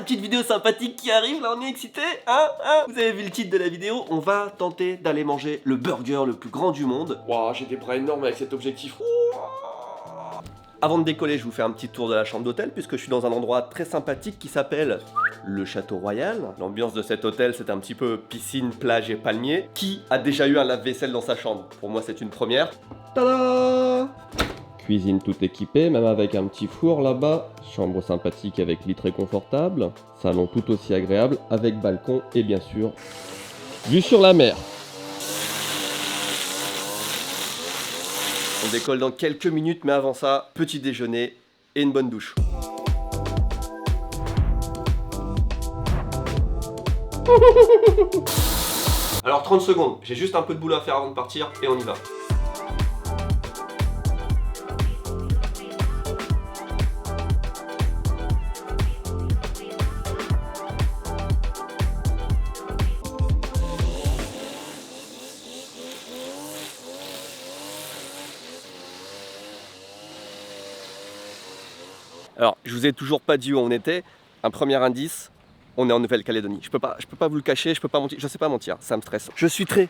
petite vidéo sympathique qui arrive, là on est excité, hein. Vous avez vu le titre de la vidéo, on va tenter d'aller manger le burger le plus grand du monde. Waouh, j'ai des bras énormes avec cet objectif. Avant de décoller, je vous fais un petit tour de la chambre d'hôtel puisque je suis dans un endroit très sympathique qui s'appelle le Château Royal. L'ambiance de cet hôtel, c'est un petit peu piscine, plage et palmier. Qui a déjà eu un lave-vaisselle dans sa chambre? Pour moi, c'est une première. Tada! Cuisine toute équipée, même avec un petit four là-bas. Chambre sympathique avec lit très confortable. Salon tout aussi agréable avec balcon et bien sûr, vue sur la mer. On décolle dans quelques minutes, mais avant ça, petit déjeuner et une bonne douche. Alors 30 secondes, j'ai juste un peu de boulot à faire avant de partir et on y va. Alors, je vous ai toujours pas dit où on était. Un premier indice, on est en Nouvelle-Calédonie. Je peux pas vous le cacher, je peux pas mentir, je sais pas mentir, ça me stresse. Je suis très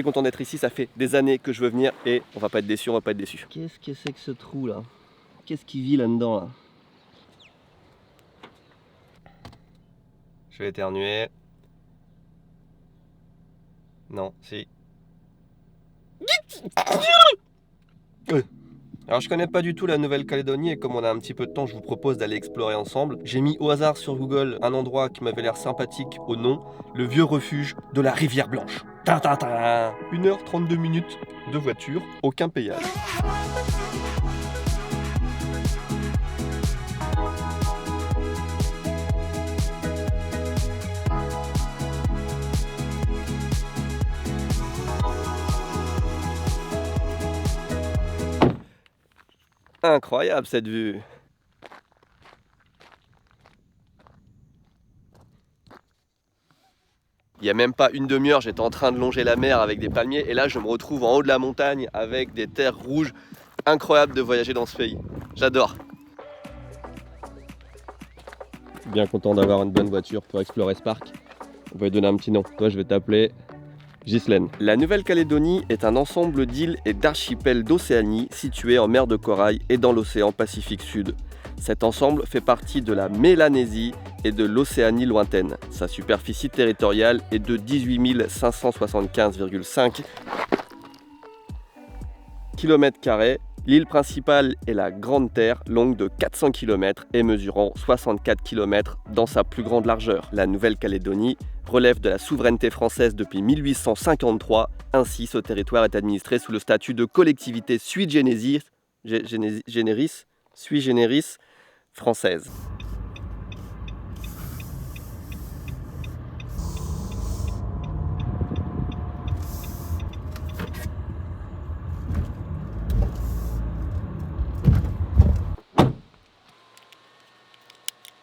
content d'être ici. Ça fait des années que je veux venir et on va pas être déçus, on va pas être déçus. Qu'est-ce que c'est que ce trou là? Qu'est-ce qui vit là-dedans là? Je vais éternuer. Non, si. Alors je connais pas du tout la Nouvelle-Calédonie et comme on a un petit peu de temps, je vous propose d'aller explorer ensemble. J'ai mis au hasard sur Google un endroit qui m'avait l'air sympathique au nom, le vieux refuge de la Rivière Blanche. 1h32 minutes de voiture, aucun péage. Incroyable cette vue. Il n'y a même pas une demi-heure, j'étais en train de longer la mer avec des palmiers et là je me retrouve en haut de la montagne avec des terres rouges. Incroyable de voyager dans ce pays. J'adore. Bien content d'avoir une bonne voiture pour explorer ce parc. On va lui donner un petit nom. Toi je vais t'appeler Ghislaine. La Nouvelle-Calédonie est un ensemble d'îles et d'archipels d'Océanie situés en mer de Corail et dans l'océan Pacifique Sud. Cet ensemble fait partie de la Mélanésie et de l'Océanie lointaine. Sa superficie territoriale est de 18 575,5 km². L'île principale est la Grande Terre, longue de 400 km et mesurant 64 km dans sa plus grande largeur. La Nouvelle-Calédonie relève de la souveraineté française depuis 1853. Ainsi, ce territoire est administré sous le statut de collectivité sui generis française.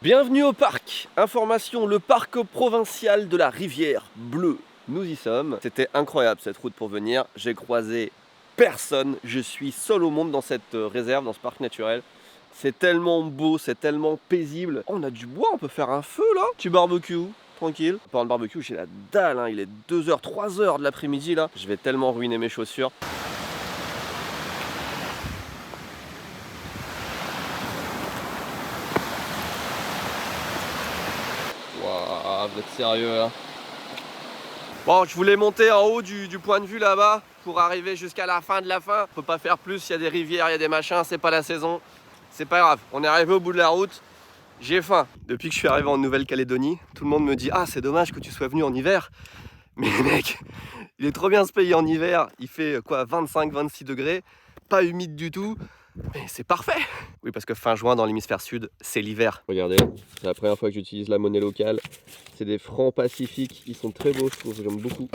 Bienvenue au parc. Information, le parc provincial de la Rivière Bleue. Nous y sommes. C'était incroyable cette route pour venir. J'ai croisé personne. Je suis seul au monde dans cette réserve, dans ce parc naturel. C'est tellement beau, c'est tellement paisible. Oh, on a du bois, on peut faire un feu là. Petit barbecue, tranquille. Pendant le barbecue, j'ai la dalle, hein. Il est 2h, 3h de l'après-midi là. Je vais tellement ruiner mes chaussures. Vous êtes sérieux là? Bon, je voulais monter en haut du point de vue là-bas pour arriver jusqu'à la fin de la fin. On peut pas faire plus, il y a des rivières, il y a des machins, c'est pas la saison. C'est pas grave, on est arrivé au bout de la route. J'ai faim. Depuis que je suis arrivé en Nouvelle-Calédonie, tout le monde me dit « Ah, c'est dommage que tu sois venu en hiver. » Mais mec, il est trop bien ce pays en hiver. Il fait quoi, 25-26 degrés, pas humide du tout. Mais c'est parfait! Oui, parce que fin juin dans l'hémisphère sud, c'est l'hiver. Regardez, c'est la première fois que j'utilise la monnaie locale. C'est des francs pacifiques, ils sont très beaux, je trouve, j'aime beaucoup.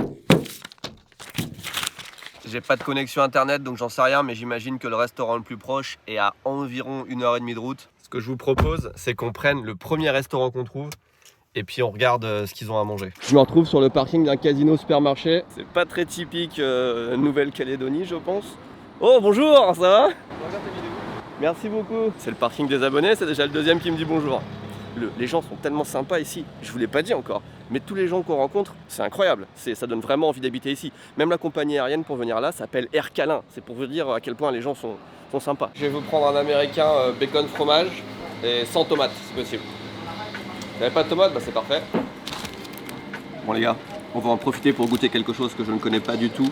J'ai pas de connexion internet, donc j'en sais rien, mais j'imagine que le restaurant le plus proche est à environ 1h30 de route. Ce que je vous propose, c'est qu'on prenne le premier restaurant qu'on trouve, et puis on regarde ce qu'ils ont à manger. Je me retrouve sur le parking d'un casino supermarché. C'est pas très typique Nouvelle-Calédonie, je pense. Oh bonjour, ça va? Regarde ta vidéo. Merci beaucoup. C'est le parking des abonnés, c'est déjà le deuxième qui me dit bonjour. les gens sont tellement sympas ici, je vous l'ai pas dit encore, mais tous les gens qu'on rencontre, c'est incroyable, ça donne vraiment envie d'habiter ici. Même la compagnie aérienne pour venir là s'appelle Air Calin, c'est pour vous dire à quel point les gens sont sympas. Je vais vous prendre un américain bacon fromage et sans tomate si possible. Vous n'avez pas de tomate? Bah c'est parfait. Bon les gars, on va en profiter pour goûter quelque chose que je ne connais pas du tout,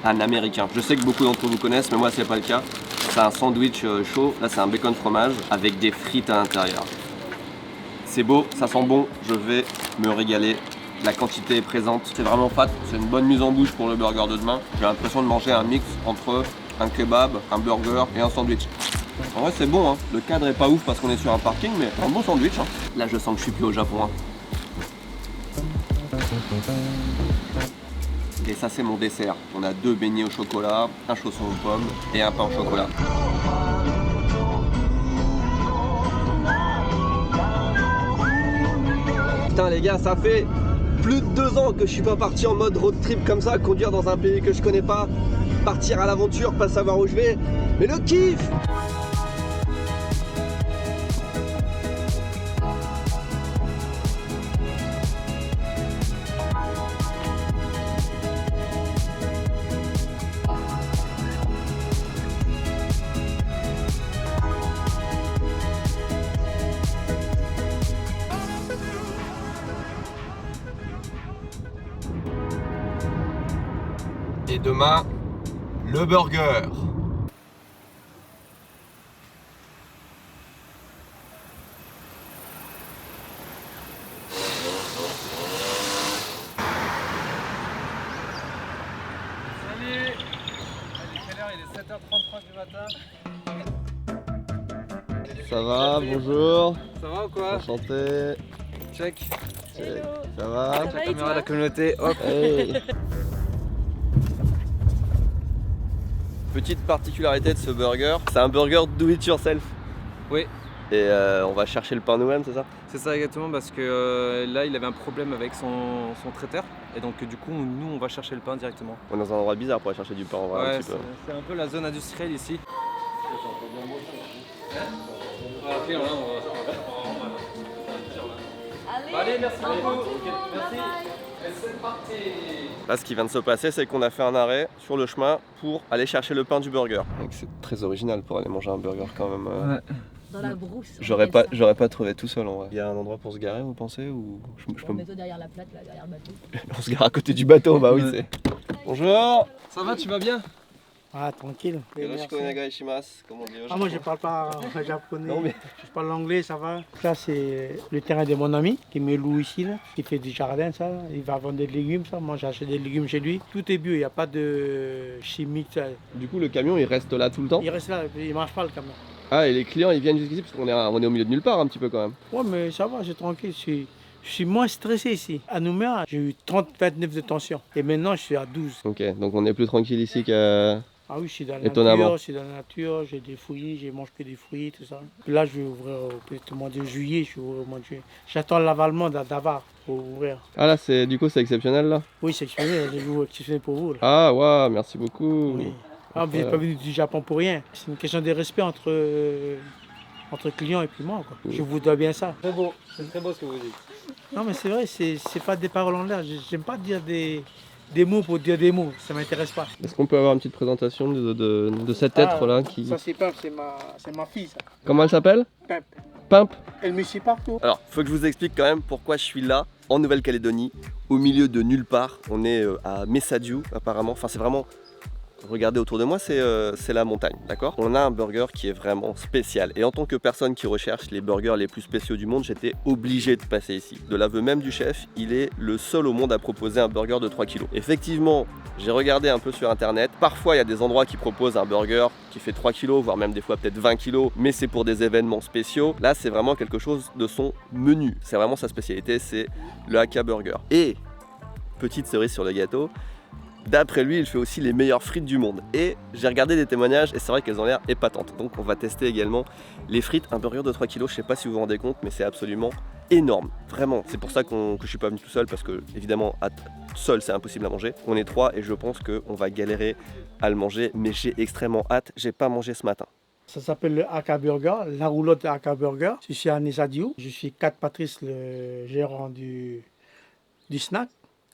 un américain. Je sais que beaucoup d'entre vous connaissent, mais moi c'est pas le cas. C'est un sandwich chaud, là c'est un bacon fromage avec des frites à l'intérieur. C'est beau, ça sent bon, je vais me régaler. La quantité est présente, c'est vraiment fat, c'est une bonne mise en bouche pour le burger de demain. J'ai l'impression de manger un mix entre un kebab, un burger et un sandwich. En vrai c'est bon, hein. Le cadre est pas ouf parce qu'on est sur un parking, mais un bon sandwich. Hein. Là je sens que je suis plus au Japon. Hein. Et ça c'est mon dessert. On a 2 beignets au chocolat, un chausson aux pommes et un pain au chocolat. Putain les gars, ça fait plus de 2 ans que je suis pas parti en mode road trip comme ça, conduire dans un pays que je connais pas, partir à l'aventure, pas savoir où je vais, mais le kiff! Et demain, le burger. Salut! Quelle heure? Il est 7h33 du matin. Ça va, bonjour. Ça va ou quoi? Enchanté. Check. Ça va? La caméra de la communauté, hop. Hey. Petite particularité de ce burger, c'est un burger do it yourself. Oui. Et on va chercher le pain nous-mêmes, c'est ça? C'est ça exactement parce que là il avait un problème avec son traiteur et donc du coup nous on va chercher le pain directement. On est dans un endroit bizarre pour aller chercher du pain en vrai. Ouais, un petit peu. c'est un peu la zone industrielle ici. Allez, merci beaucoup. Merci. C'est parti. Là, ce qui vient de se passer, c'est qu'on a fait un arrêt sur le chemin pour aller chercher le pain du burger. C'est très original pour aller manger un burger quand même. Ouais. Dans la brousse. J'aurais pas trouvé tout seul en vrai. Il y a un endroit pour se garer, vous pensez ou je peux... Mets-toi derrière la plaque, là, derrière le bateau. On se gare à côté du bateau, bah oui Ouais. c'est. Bonjour. Ça va, tu vas bien? Ah, tranquille. Yoroshiku onegai shimasu, comme on dit au Ah, moi, je Japon. parle pas japonais. Non, mais- Je parle l'anglais, ça va. Là, c'est le terrain de mon ami qui me loue ici, là. Il fait du jardin, ça. Il va vendre des légumes, ça. Moi, j'achète des légumes chez lui. Tout est bio, il n'y a pas de chimique, ça. Du coup, le camion il reste là tout le temps. Il reste là, il marche pas le camion. Ah, et les clients ils viennent jusqu'ici parce qu'on est au milieu de nulle part un petit peu quand même. Ouais, mais ça va, c'est tranquille. Je suis moins stressé ici. À Nouméa, j'ai eu 30-29 de tension. Et maintenant, je suis à 12. Ok, donc on est plus tranquille ici que. Ah oui, je suis dans la Étonnamment. nature, je suis dans la nature, j'ai des fruits, je mange que des fruits, tout ça. Puis là, je vais ouvrir peut-être au mois de juillet, je vais ouvrir au mois de juillet. J'attends l'avalement d'Avar pour ouvrir. Ah là, c'est du coup c'est exceptionnel là. Oui, c'est exceptionnel, j'ai vu exceptionnel pour vous. Là. Ah waouh, merci beaucoup. Oui. Ah, vous n'êtes pas venu du Japon pour rien. C'est une question de respect entre clients et puis moi. Quoi. Oui. Je vous dois bien ça. Très beau, c'est très beau ce que vous dites. Non, mais c'est vrai, c'est pas des paroles en l'air. J'aime pas dire des mots pour dire des mots, ça m'intéresse pas. Est-ce qu'on peut avoir une petite présentation de cet être là qui. Ça, c'est Pimp, c'est ma fille, ça. Comment elle s'appelle? Pimp. Pimp. Elle me suit partout. Alors, faut que je vous explique quand même pourquoi je suis là, en Nouvelle-Calédonie, au milieu de nulle part. On est à Messadiou, apparemment. Enfin, c'est vraiment... Regardez autour de moi, c'est la montagne, d'accord? On a un burger qui est vraiment spécial. Et en tant que personne qui recherche les burgers les plus spéciaux du monde, j'étais obligé de passer ici. De l'aveu même du chef, il est le seul au monde à proposer un burger de 3 kg. Effectivement, j'ai regardé un peu sur internet. Parfois, il y a des endroits qui proposent un burger qui fait 3 kg, voire même des fois peut-être 20 kg, mais c'est pour des événements spéciaux. Là, c'est vraiment quelque chose de son menu. C'est vraiment sa spécialité, c'est le Hakka Burger. Et, petite cerise sur le gâteau, d'après lui, il fait aussi les meilleures frites du monde. Et j'ai regardé des témoignages et c'est vrai qu'elles ont l'air épatantes. Donc on va tester également les frites. Un burger de 3 kg, je sais pas si vous vous rendez compte, mais c'est absolument énorme. Vraiment, c'est pour ça que je suis pas venu tout seul parce que évidemment, seul c'est impossible à manger. On est 3 et je pense qu'on va galérer à le manger, mais j'ai extrêmement hâte. J'ai pas mangé ce matin. Ça s'appelle le AK Burger, la roulotte AK Burger. Je suis à Nissadiou. Je suis Kat Patrice, le gérant du snack.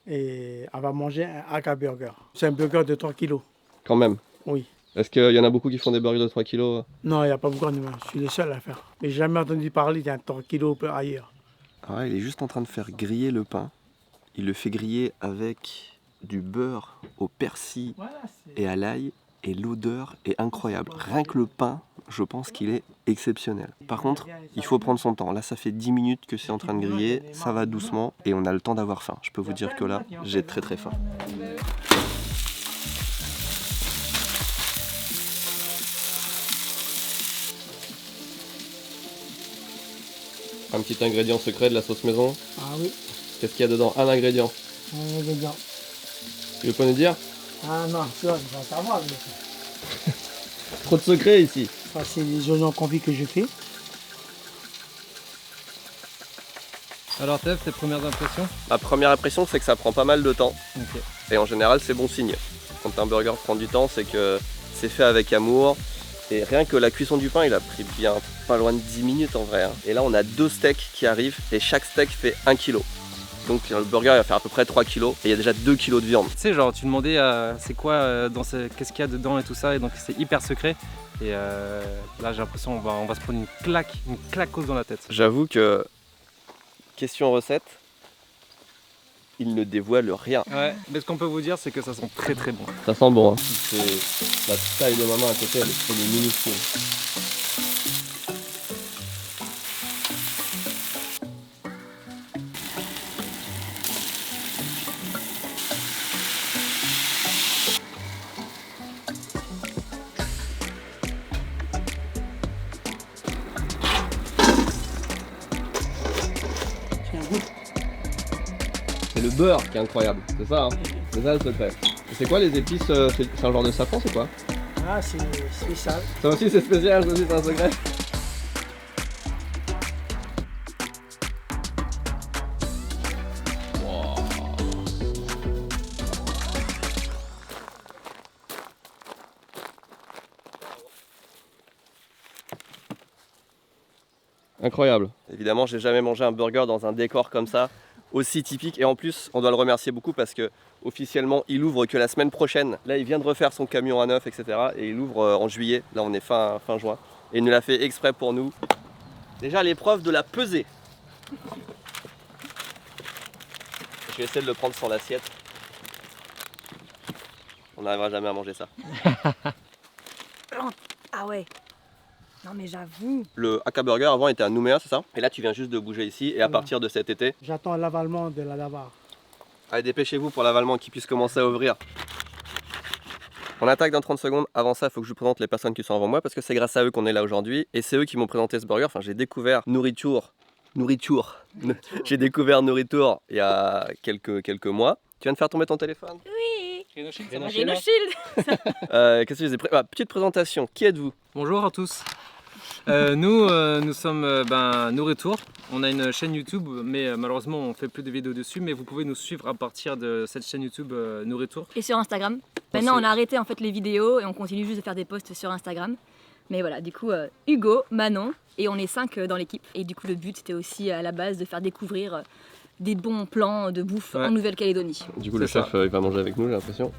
Et on va manger un AK Burger. C'est un burger de 3 kilos. Quand même. Oui. Est-ce qu'il y en a beaucoup qui font des burgers de 3 kilos? Non, il n'y a pas beaucoup de monde. Je suis le seul à faire. Mais j'ai jamais entendu parler d'un 3 kilos ailleurs. Ah ouais, il est juste en train de faire griller le pain. Il le fait griller avec du beurre au persil et à l'ail. Et l'odeur est incroyable. Rien que le pain, je pense qu'il est exceptionnel. Par contre, il faut prendre son temps. Là, ça fait 10 minutes que c'est en train de griller. Ça va doucement et on a le temps d'avoir faim. Je peux vous dire que là, j'ai très très faim. Un petit ingrédient secret de la sauce maison. Ah oui, Qu'est-ce qu'il y a dedans? Un ingrédient. un ingrédient. Tu veux pas nous dire? Ah non, ça, on va savoir. Mais Trop de secrets ici. ça, c'est les oignons confits que je fais. Alors Tev, tes premières impressions? Ma première impression, c'est que ça prend pas mal de temps. Ok. Et en général, c'est bon signe. Quand un burger prend du temps, c'est que c'est fait avec amour. Et rien que la cuisson du pain, il a pris bien pas loin de 10 minutes en vrai. Et là, on a 2 steaks qui arrivent et chaque steak fait 1 kg. Donc le burger il va faire à peu près 3 kg et il y a déjà 2 kg de viande. Tu sais, genre tu demandais c'est quoi qu'est-ce qu'il y a dedans et tout ça, et donc c'est hyper secret. Et là j'ai l'impression on va se prendre une claquose dans la tête. J'avoue que, question recette, il ne dévoile rien. Ouais, mais ce qu'on peut vous dire c'est que ça sent très très bon. Ça sent bon, hein. C'est la taille de ma main à côté, elle est minuscule. Tiens, goûte. C'est le beurre qui est incroyable, c'est ça, hein. C'est ça le secret. Et c'est quoi les épices? C'est un genre de safran, c'est quoi? Ah, c'est spécial. Ça aussi c'est spécial, ça aussi c'est un secret. Incroyable. Évidemment, j'ai jamais mangé un burger dans un décor comme ça, aussi typique. Et en plus, on doit le remercier beaucoup parce que officiellement, il ouvre que la semaine prochaine. Là, il vient de refaire son camion à neuf, etc. Et il ouvre en juillet. Là, on est fin juin. Et il nous l'a fait exprès pour nous. Déjà, l'épreuve de la pesée. Je vais essayer de le prendre sans l'assiette. On n'arrivera jamais à manger ça. Ah ouais. Non mais j'avoue. Le AK Burger avant était à Nouméa, c'est ça? Et là, tu viens juste de bouger ici. Et à Voilà. partir de cet été, J'attends l'avalement de la lava. allez, dépêchez-vous pour l'avalement qui puisse commencer à ouvrir. On attaque dans 30 secondes. Avant ça, il faut que je vous présente les personnes qui sont avant moi parce que c'est grâce à eux qu'on est là aujourd'hui. Et c'est eux qui m'ont présenté ce burger. Enfin, j'ai découvert Nourriture. J'ai découvert Nourriture il y a quelques mois. Tu viens de faire tomber ton téléphone? Oui. Rhino Shield, C'est ça mon marche Rhino bien. Shield. Qu'est-ce que je disais? Petite présentation. Qui êtes-vous? Bonjour à tous. Nous sommes Nourriture. On a une chaîne YouTube, mais malheureusement on fait plus de vidéos dessus. Mais vous pouvez nous suivre à partir de cette chaîne YouTube Nourriture. Et sur Instagram. Maintenant on a arrêté en fait les vidéos et on continue juste de faire des posts sur Instagram. Mais voilà, du coup Hugo, Manon et on est 5 dans l'équipe. Et du coup le but c'était aussi à la base de faire découvrir des bons plans de bouffe en Nouvelle-Calédonie. Du coup, le C'est chef il va manger avec nous, j'ai l'impression.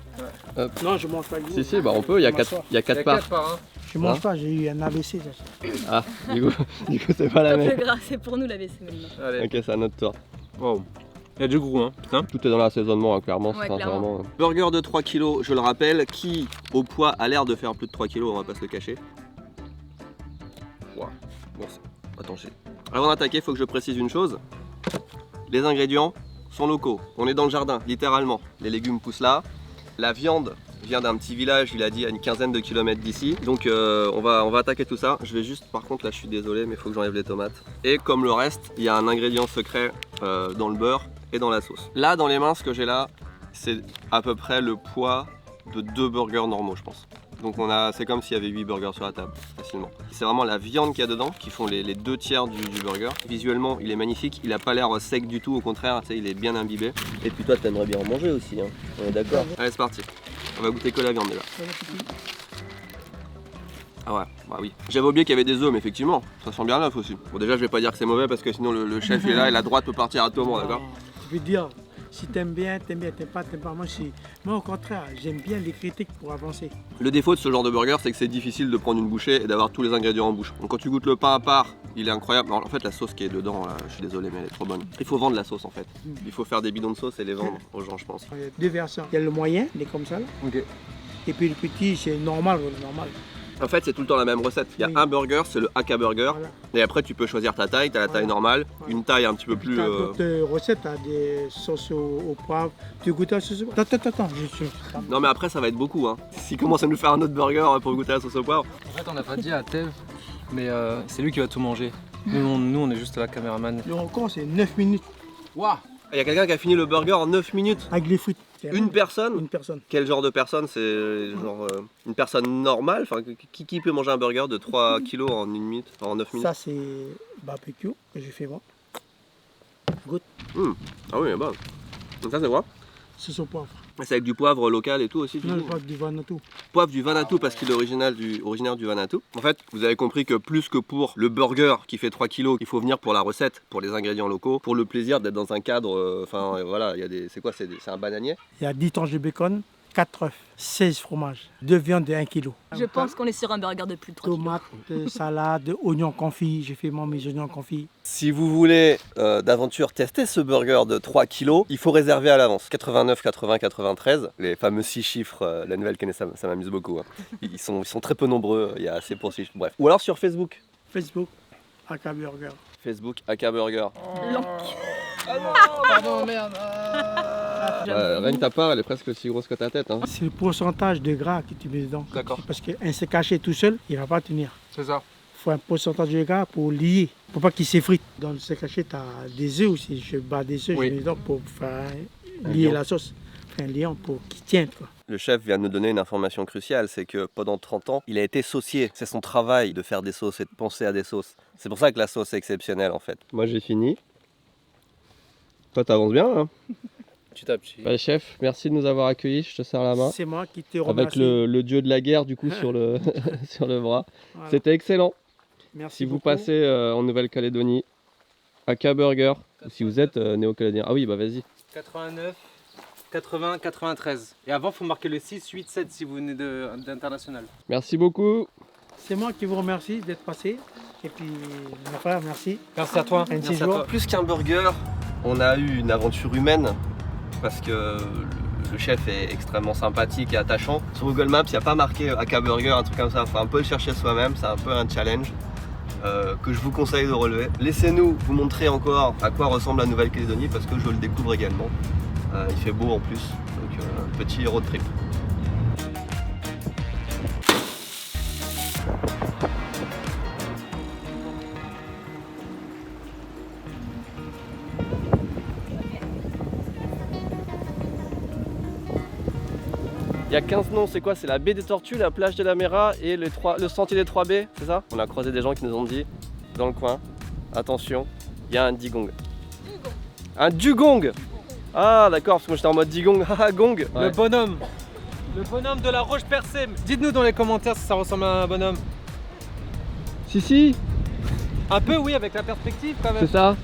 Non, je mange pas. Si, bah on peut. Il y a 4 parts. parts. Je mange pas, j'ai eu un AVC. Ça. Ah, du coup c'est pas la Un peu même. gras, c'est pour nous la WC maintenant. Allez. Ok, c'est à notre tour. Wow. Il y a du goût, hein, putain. Tout est dans l'assaisonnement, hein, clairement. Ouais, c'est clairement. vraiment. Burger de 3 kg, je le rappelle, qui au poids a l'air de faire plus de 3 kg, on va pas se le cacher. Wow. Bon, attends, avant d'attaquer, il faut que je précise une chose. Les ingrédients sont locaux. On est dans le jardin, littéralement. Les légumes poussent là. La viande vient d'un petit village, il a dit, à une quinzaine de kilomètres d'ici. Donc on va attaquer tout ça. Je vais juste, par contre, là je suis désolé, mais il faut que j'enlève les tomates. Et comme le reste, il y a un ingrédient secret dans le beurre et dans la sauce. Là, dans les mains, ce que j'ai là, c'est à peu près le poids de 2 burgers normaux, je pense. Donc c'est comme s'il y avait 8 burgers sur la table, facilement. C'est vraiment la viande qu'il y a dedans qui font les 2 tiers du burger. Visuellement, il est magnifique, il n'a pas l'air sec du tout, au contraire, tu sais, il est bien imbibé. Et puis toi, t'aimerais bien en manger aussi, hein. On est d'accord? Allez, c'est parti. On va goûter que la viande déjà. Ah ouais, bah oui. J'avais oublié qu'il y avait des œufs, mais effectivement, ça sent bien l'œuf aussi. Bon, déjà, je vais pas dire que c'est mauvais parce que sinon le chef il est là et la droite peut partir à tout moment, d'accord? Je veux dire, si t'aimes bien, t'aimes pas. Moi, au contraire, j'aime bien les critiques pour avancer. Le défaut de ce genre de burger, c'est que c'est difficile de prendre une bouchée et d'avoir tous les ingrédients en bouche. Donc quand tu goûtes le pain à part, il est incroyable. Alors, en fait, la sauce qui est dedans, là, je suis désolé, mais elle est trop bonne. Il faut vendre la sauce en fait. Il faut faire des bidons de sauce et les vendre aux gens, je pense. Il y a deux versions. Il y a le moyen, il est comme ça là. Ok. Et puis le petit, c'est normal, normal. En fait, c'est tout le temps la même recette. Il y a Oui. un burger, c'est le Haka Burger. Voilà. Et après, tu peux choisir ta taille. Tu as la taille Voilà. normale, Voilà. une taille un petit peu plus. Tu as d'autres recettes, tu as des sauces au poivre. Tu goûtes la sauce au poivre? Attends, je suis. Non, mais après, ça va être beaucoup. Hein. S'il commence à nous faire un autre burger pour goûter la sauce au poivre. En fait, on n'a pas dit à Tev, mais c'est lui qui va tout manger. Nous, on est juste la caméraman. Le record, c'est 9 minutes Waouh! Il y a quelqu'un qui a fini le burger en 9 minutes. avec les frites. Une personne? Une personne. Quel genre de personne? C'est genre une personne normale? Enfin, qui peut manger un burger de 3 kilos en 1 minute, en 9 minutes? Ça, c'est barbecue que j'ai fait moi. Goûte. Ah oui, bah. Donc ça, c'est quoi? Sauce au poivre. C'est avec du poivre local et tout aussi? Non, le poivre du Vanuatu. Poivre du Vanuatu parce qu'il est originaire du Vanuatu. En fait, vous avez compris que plus que pour le burger qui fait 3 kilos, il faut venir pour la recette, pour les ingrédients locaux, pour le plaisir d'être dans un cadre. Enfin, voilà, il y a des. C'est quoi? C'est un bananier? Il y a 10 tranches de bacon, 4 œufs, 16 fromages, 2 viandes de 1 kg. Je pense qu'on est sur un burger de plus de 3 kilos. Tomates, salade, oignons confits. J'ai fait moi mes oignons confits. Si vous voulez d'aventure tester ce burger de 3 kilos, il faut réserver à l'avance. 89, 80, 93, les fameux 6 chiffres, la nouvelle connaît ça m'amuse beaucoup. Hein. Ils sont très peu nombreux, il y a assez pour 6 chiffres. Bref. Ou alors sur Facebook. Facebook, Haka Burger. Facebook, Haka Burger. Pardon, merde! Rien que ta part, elle est presque aussi grosse que ta tête. Hein. C'est le pourcentage de gras que tu mets dedans. D'accord. Parce qu'un steak haché tout seul, il ne va pas tenir. C'est ça. Il faut un pourcentage de gras pour lier, pour pas qu'il s'effrite. Dans le steak haché, tu as des œufs aussi. Je bats des œufs, Oui. je mets dedans pour faire lier la sauce. Faire un liant pour qu'il tienne. Quoi. Le chef vient de nous donner une information cruciale, c'est que pendant 30 ans, il a été saucier. C'est son travail de faire des sauces et de penser à des sauces. C'est pour ça que la sauce est exceptionnelle en fait. Moi j'ai fini. Toi t'avances bien hein? Petit à petit. Bah, chef, merci de nous avoir accueillis, je te serre la main. C'est moi qui te Avec remercie. le dieu de la guerre du coup sur le, sur le bras. Voilà. C'était excellent. Merci Si vous beaucoup. passez en Nouvelle-Calédonie, Haka Burger, ou si vous êtes néo-calédonien. Ah oui, bah vas-y. 89, 80, 93. Et avant, il faut marquer le 6, 8, 7 si vous venez d'international. Merci beaucoup. C'est moi qui vous remercie d'être passé. Et puis, mon frère, merci. Merci à toi. Un Merci à séjour. toi. Plus qu'un burger, on a eu une aventure humaine parce que le chef est extrêmement sympathique et attachant. Sur Google Maps, il n'y a pas marqué Haka Burger, un truc comme ça. Il faut un peu le chercher soi-même, c'est un peu un challenge que je vous conseille de relever. Laissez-nous vous montrer encore à quoi ressemble la Nouvelle-Calédonie parce que je le découvre également. Il fait beau en plus, donc petit road trip. Il y a 15 noms, c'est quoi? C'est la baie des Tortues, la plage de la Mera et le sentier des 3 baies, c'est ça? On a croisé des gens qui nous ont dit, dans le coin, attention, il y a un digong. Un dugong! Ah d'accord, parce que moi j'étais en mode digong, haha gong! Le bonhomme. Le bonhomme de la roche percée. Dites-nous dans les commentaires si ça ressemble à un bonhomme. Si, Un peu, oui, avec la perspective quand même. c'est ça.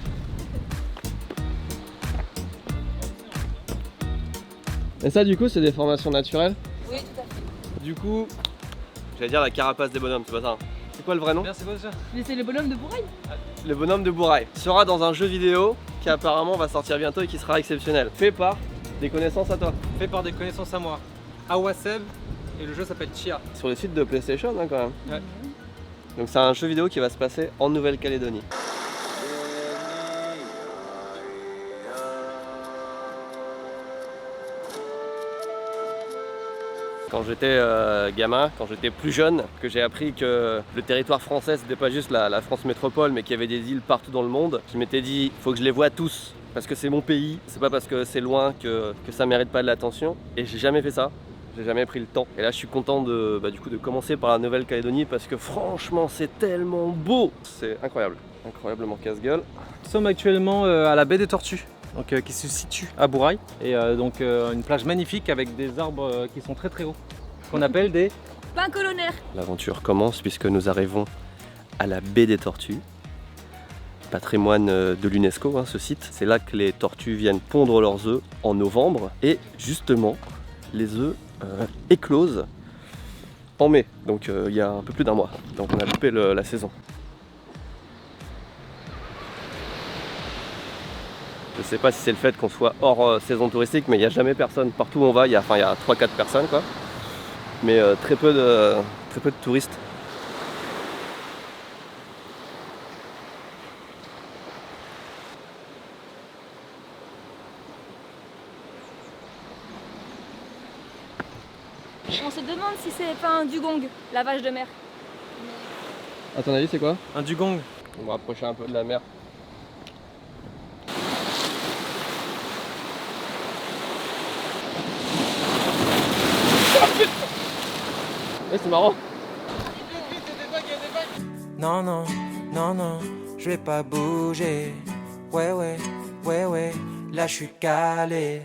Et ça du coup c'est des formations naturelles? Oui, tout à fait. Du coup, j'allais dire la carapace des bonhommes, c'est pas ça? C'est quoi le vrai nom? Merci beaucoup. Mais c'est le bonhomme de Bouraille. Le bonhomme de Bouraille sera dans un jeu vidéo qui apparemment va sortir bientôt et qui sera exceptionnel. Fait par des connaissances à toi. Fait par des connaissances à moi. Awaseb et le jeu s'appelle Chia. Sur le site de PlayStation hein, quand même. Ouais. Donc c'est un jeu vidéo qui va se passer en Nouvelle-Calédonie. Quand j'étais gamin, quand j'étais plus jeune, que j'ai appris que le territoire français c'était pas juste la France métropole mais qu'il y avait des îles partout dans le monde, je m'étais dit faut que je les voie tous parce que c'est mon pays, c'est pas parce que c'est loin que ça mérite pas de l'attention et j'ai jamais fait ça. J'ai jamais pris le temps. Et là, je suis content de commencer par la Nouvelle-Calédonie parce que franchement, c'est tellement beau. C'est incroyable. Incroyablement casse-gueule. Nous sommes actuellement à la baie des Tortues, donc, qui se situe à Bouraille. Et donc une plage magnifique avec des arbres qui sont très très hauts, qu'on appelle des Pain colonnaire. L'aventure commence puisque nous arrivons à la baie des Tortues. Patrimoine de l'UNESCO, hein, ce site. C'est là que les tortues viennent pondre leurs œufs en novembre. Et justement, les œufs éclosent en mai. Donc il y a un peu plus d'un mois. Donc on a loupé la saison. Je sais pas si c'est le fait qu'on soit hors saison touristique, mais il n'y a jamais personne. Partout où on va, il y a 3-4 personnes, quoi. Mais très peu de touristes. On se demande si c'est pas un dugong, la vache de mer. À ton avis, c'est quoi? Un dugong. On va rapprocher un peu de la mer. Ouais, c'est marrant. Non, non, non, non, je vais pas bouger. Ouais, ouais, ouais, ouais, là je suis calé.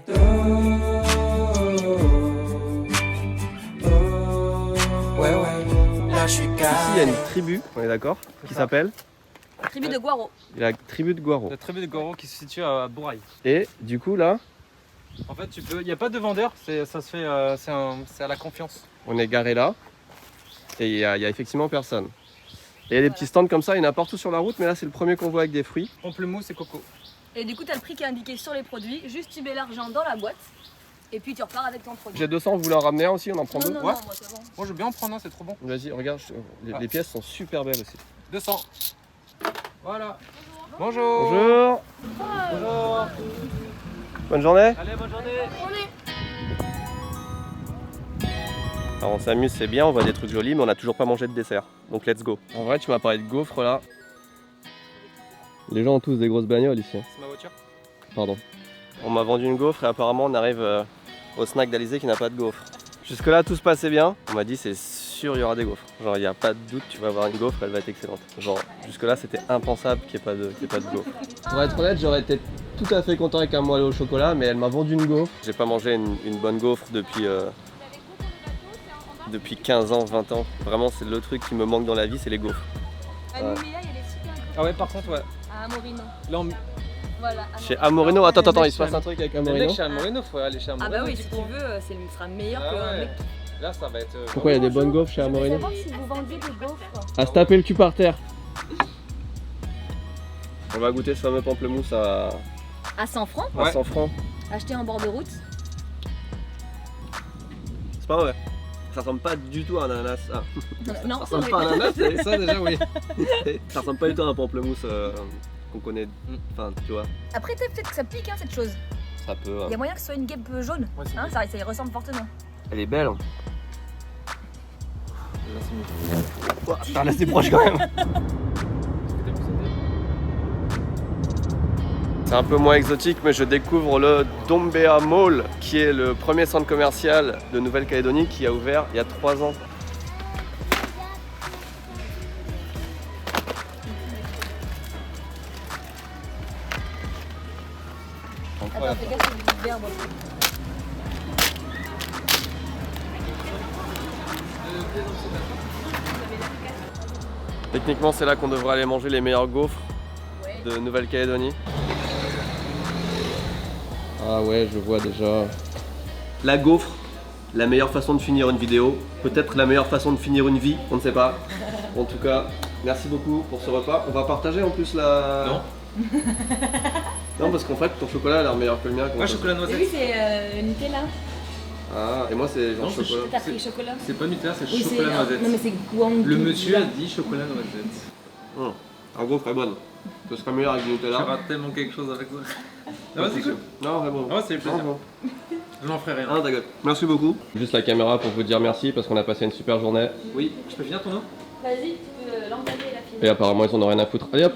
Ouais, ouais, là je suis Ici, il y a calé. une tribu, on est d'accord, qui s'appelle Tribu de Guaro. la tribu de Guaro. La tribu de Goro qui se situe à Bourail. Et du coup, là, En fait, il n'y a pas de vendeur, ça se fait, c'est à la confiance. on est garé là. Et il y a effectivement personne. Et il y a des petits stands comme ça, il y en a partout sur la route, mais là, c'est le premier qu'on voit avec des fruits. Pamplemousse et coco. Et du coup, t'as le prix qui est indiqué sur les produits. Juste, tu mets l'argent dans la boîte. Et puis, tu repars avec ton produit. J'ai 200, vous voulez en ramener un aussi? On en prend Non, deux? non, Ouais. non, moi, c'est bon. Moi, je veux bien en prendre un, c'est trop bon. Vas-y, regarde, les pièces sont super belles aussi. 200. Voilà. Bonjour. Bonjour. Bonjour. Bonne journée. Allez, bonne journée. Alors on s'amuse, c'est bien, on voit des trucs jolis, mais on n'a toujours pas mangé de dessert. Donc let's go. En vrai, tu m'as parlé de gaufres là. Les gens ont tous des grosses bagnoles ici. C'est ma voiture. Pardon. On m'a vendu une gaufre et apparemment on arrive au snack d'Alizé qui n'a pas de gaufre. Jusque là tout se passait bien. On m'a dit c'est sûr il y aura des gaufres. Genre il n'y a pas de doute, tu vas avoir une gaufre, elle va être excellente. Genre jusque là c'était impensable qu'il n'y ait pas de gaufre. Pour être honnête, j'aurais été tout à fait content avec un moelleux au chocolat, mais elle m'a vendu une gaufre. J'ai pas mangé une bonne gaufre depuis 15 ans, 20 ans. Vraiment c'est le truc qui me manque dans la vie, c'est les gaufres. À Nouméa, il y a des super gaufres. Ah ouais, par contre, ouais. À Amorino. Là, Voilà. Chez Amorino, attends, il se passe un truc avec le Amorino. mec chez Amorino, faut aller chez Ah Amorino. bah oui, du si coup. tu veux, ce sera meilleur Ah qu'un ouais. mec. Là, ça va être. Pourquoi il y a des bonnes gaufres chez Je voulais Amorino? savoir si vous vendiez des gaufres. À se taper le cul par terre. On va goûter ce fameux pamplemousse à À 100 francs, Ouais. 100 francs. acheté en bord de route. C'est pas vrai. Ça ressemble pas du tout à un ananas. Ah, Non, ça c'est ressemble vrai. pas à un ananas, mais Ça, déjà, oui. ça ressemble pas du tout à un pamplemousse qu'on connaît. Enfin, tu vois, Après, peut-être que ça pique, hein, cette chose. ça peut. Il y a moyen que ce soit une guêpe jaune. Ouais, c'est Hein, mieux. ça y ressemble fortement. Elle est belle. Hein. Là, c'est mieux. Putain, là c'est proche quand même. C'est un peu moins exotique, mais je découvre le Dombea Mall, qui est le premier centre commercial de Nouvelle-Calédonie qui a ouvert il y a 3 ans. Attends, fais gaffe, c'est du verbe. Techniquement, c'est là qu'on devrait aller manger les meilleurs gaufres de Nouvelle-Calédonie. Ah ouais, je vois déjà. La gaufre, la meilleure façon de finir une vidéo, peut-être la meilleure façon de finir une vie, on ne sait pas. En tout cas, merci beaucoup pour ce repas. On va partager en plus la... Non. Non, parce qu'en fait, ton chocolat a l'air meilleur que le mien. comment Moi, ça se chocolat Et noisette. oui, c'est Nutella. fait Ah, et moi c'est genre Non, c'est chocolat. T'as pris chocolat. C'est pas Nutella, c'est Oui, chocolat noisette. Non, mais c'est Guang. Le monsieur a dit chocolat noisette. En gaufre est bonne. Ce serait meilleur avec du Tu Nutella. rates tellement quelque chose avec ça. Non, c'est cool. Non, c'est bon. Ah ouais, c'est le plaisir. Non, bon. Je n'en ferai rien. Ah, d'accord. Merci beaucoup. Juste la caméra pour vous dire merci parce qu'on a passé une super journée. Oui, je peux finir ton nom? Vas-y, tu peux l'entamer et la finir. Et apparemment ils en ont rien à foutre. Allez hop.